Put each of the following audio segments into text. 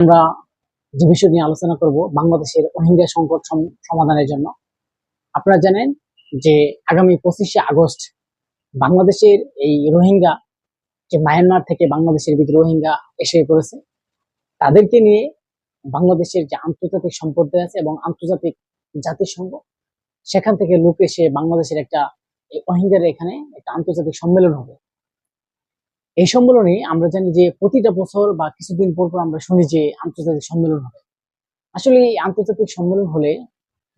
আমরা যে বিষয় নিয়ে আলোচনা করব বাংলাদেশের রোহিঙ্গা সংকট সমাধানের জন্য। আপনারা জানেন যে আগামী 25শে আগস্ট বাংলাদেশের এই রোহিঙ্গা যে মায়ানমার থেকে বাংলাদেশের ভিতরে রোহিঙ্গা এসে পড়েছে, তাদেরকে নিয়ে বাংলাদেশের যে আন্তর্জাতিক সম্প্রদায় আছে এবং আন্তর্জাতিক জাতিসংঘ, সেখান থেকে লোক এসে বাংলাদেশের একটা এই রোহিঙ্গার এখানে একটা আন্তর্জাতিক সম্মেলন হবে। এই সম্মেলনে আমরা জানি যে প্রতিটা বছর বা কিছুদিন পর পর আমরা শুনি যে আন্তর্জাতিক সম্মেলন হবে। আসলে এই আন্তর্জাতিক সম্মেলন হলে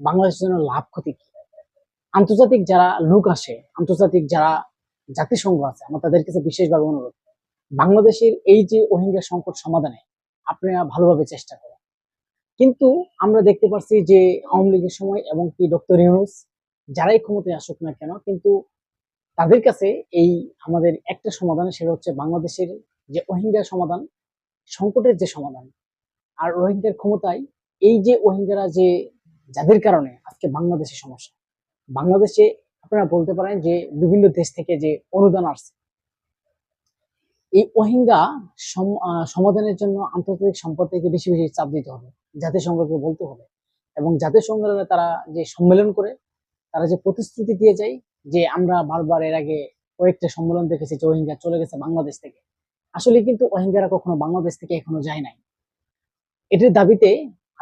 বাংলাদেশের জন্য লাভ ক্ষতি কি? আন্তর্জাতিক যারা লোক আসে, আন্তর্জাতিক যারা জাতিসংঘ আছে, আমার তাদের কাছে বিশেষভাবে অনুরোধ, বাংলাদেশের এই যে রোহিঙ্গা সংকট সমাধানে আপনারা ভালোভাবে চেষ্টা করেন। কিন্তু আমরা দেখতে পাচ্ছি যে আওয়ামী লীগের সময় এবং কি ডক্টর ইউনূস যারাই ক্ষমতায় আসুক না কেন, কিন্তু তাদের কাছে এই আমাদের একটা সমাধান, সেটা হচ্ছে বাংলাদেশের যে রোহিঙ্গা সমাধান, সংকটের যে সমাধান। আর রোহিঙ্গার ক্ষমতায় এই যে রোহিঙ্গারা যে যাদের কারণে আজকে বাংলাদেশের সমস্যা, বাংলাদেশে আপনারা বলতে পারেন যে বিভিন্ন দেশ থেকে যে অনুদান আসছে, এই রোহিঙ্গা সমাধানের জন্য আন্তর্জাতিক সম্প্রদায়কে বেশি বেশি চাপ দিতে হবে, জাতিসংঘকে বলতে হবে। এবং জাতিসংঘের তারা যে সম্মেলন করে, তারা যে প্রতিশ্রুতি দিয়ে যায় যে আমরা বারবার এর আগে কয়েকটা সম্মেলন দেখেছি যে রোহিঙ্গা চলে গেছে বাংলাদেশ থেকে, আসলে কিন্তু রোহিঙ্গারা কখনো বাংলাদেশ থেকে এখনো যায় নাই। এটির দাবিতে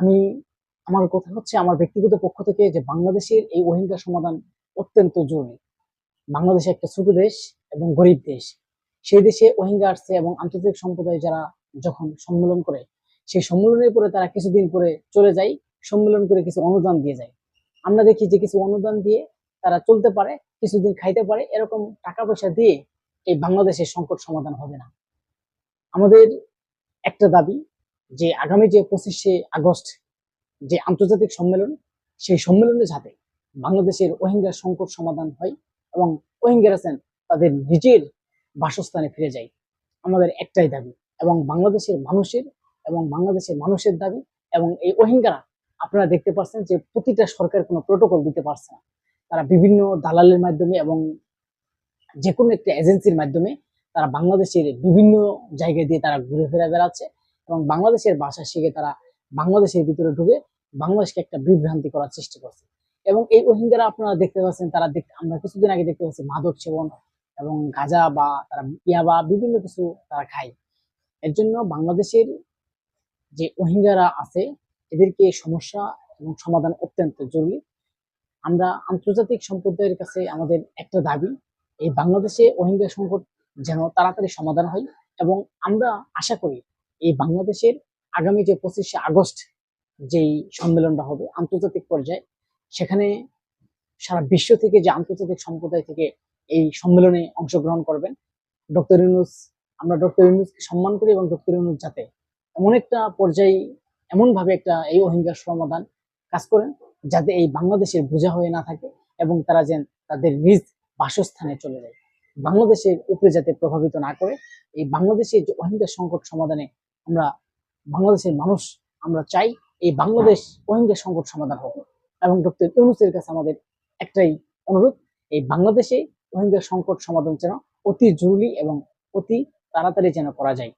আমি, আমার কথা হচ্ছে আমার ব্যক্তিগত পক্ষ থেকে, যে বাংলাদেশের এই রোহিঙ্গা সমাধান অত্যন্ত জরুরি। বাংলাদেশ একটা ছোট দেশ এবং গরিব দেশ, সেই দেশে রোহিঙ্গা আসছে এবং আন্তর্জাতিক সম্প্রদায় যারা যখন সম্মেলন করে, সেই সম্মেলনের পরে তারা কিছুদিন পরে চলে যায়, সম্মেলন করে কিছু অনুদান দিয়ে যায়। আমরা দেখি যে কিছু অনুদান দিয়ে তারা চলতে পারে, কিছুদিন খাইতে পারে, এরকম টাকা পয়সা দিয়ে এই বাংলাদেশের সংকট সমাধান হবে না। আমাদের একটা দাবি যে আগামী যে 25শে আগস্ট যে আন্তর্জাতিক সম্মেলন, সেই সম্মেলনে যাতে বাংলাদেশের রোহিঙ্গা সংকট সমাধান হয় এবং রোহিঙ্গারা তাদের নিজের বাসস্থানে ফিরে যায়। আমাদের একটাই দাবি, এবং বাংলাদেশের মানুষের দাবি। এবং এই রোহিঙ্গারা, আপনারা দেখতে পাচ্ছেন যে প্রতিটা সরকার কোনো প্রোটোকল দিতে পারছে না, তারা বিভিন্ন দালালের মাধ্যমে এবং যে কোনো একটা এজেন্সির মাধ্যমে তারা বাংলাদেশের বিভিন্ন জায়গায় দিয়ে তারা ঘুরে ফেরা বেড়াচ্ছে এবং বাংলাদেশের ভাষা শিখে তারা বাংলাদেশের ভিতরে ঢুকে বাংলাদেশকে একটা বিভ্রান্তি করার চেষ্টা করছে। এবং এই রোহিঙ্গারা আপনারা দেখতে পাচ্ছেন, তারা আমরা কিছুদিন আগে দেখতে পাচ্ছি মাদক সেবন এবং গাঁজা বা তারা ইয়াবা বিভিন্ন কিছু তারা খায়। এর জন্য বাংলাদেশের যে রোহিঙ্গারা আছে, এদেরকে সমস্যা এবং সমাধান অত্যন্ত জরুরি। আমরা আন্তর্জাতিক সম্প্রদায়ের কাছে আমাদের একটা দাবি, এই বাংলাদেশে রোহিঙ্গা সংকট যেন তাড়াতাড়ি সমাধান হয়। এবং আমরা আশা করি এই বাংলাদেশের আগামী যে 25শে আগস্ট যেই সম্মেলনটা হবে আন্তর্জাতিক পর্যায়ে, সেখানে সারা বিশ্ব থেকে যে আন্তর্জাতিক সম্প্রদায় থেকে এই সম্মেলনে অংশগ্রহণ করবেন ডক্টর ইউনূস। আমরা ডক্টর ইউনূসকে সম্মান করি এবং ডক্টর ইউনূস যাতে এমন একটা পর্যায়ে, এমন ভাবে একটা এই রোহিঙ্গার সমাধান কাজ করেন যাতে এই বাংলাদেশের বোঝা হয়ে না থাকে এবং তারা যেন তাদের নিজ বাসস্থানে চলে যায়, বাংলাদেশের উপরে যাতে প্রভাবিত না করে। এই বাংলাদেশের যে রোহিঙ্গা সংকট সমাধানে আমরা বাংলাদেশের মানুষ আমরা চাই এই বাংলাদেশ রোহিঙ্গা সংকট সমাধান হোক। এবং ডক্টর ইউনূসের কাছে আমাদের একটাই অনুরোধ, এই বাংলাদেশে রোহিঙ্গা সংকট সমাধান যেন অতি জরুরি এবং অতি তাড়াতাড়ি যেন করা যায়।